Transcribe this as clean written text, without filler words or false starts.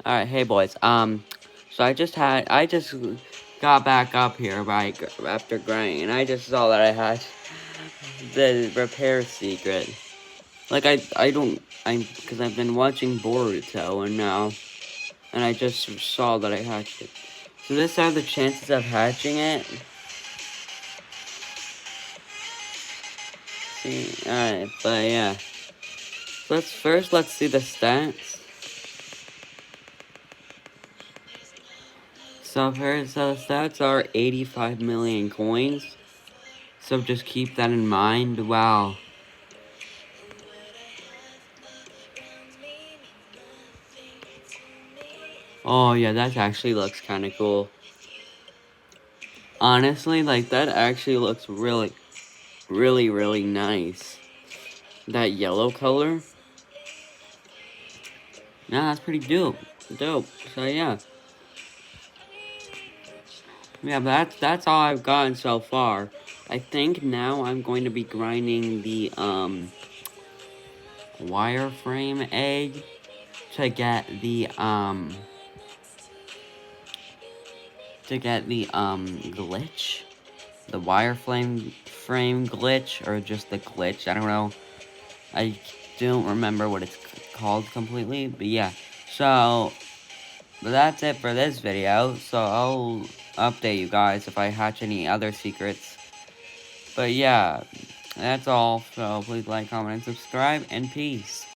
Alright, hey boys, so I just got back up here after grinding, and I just saw that I had the repair secret. Like, because I've been watching Boruto, and I just saw that I hatched it. So this have the chances of hatching it. See, alright, but yeah. Let's see the stats. So first, the stats are 85 million coins. So just keep that in mind. Wow. Oh yeah, that actually looks kind of cool. Honestly, like that actually looks really, really, really nice. That yellow color. Nah, that's pretty dope. Dope. So yeah. Yeah, but that's all I've gotten so far. I think now I'm going to be grinding the wireframe egg to get the glitch. The frame glitch, or just the glitch, I don't know. I don't remember what it's called completely, but yeah. So, but that's it for this video, so I'll update you guys if I hatch any other secrets. But yeah, that's all, so please like, comment, and subscribe, and peace.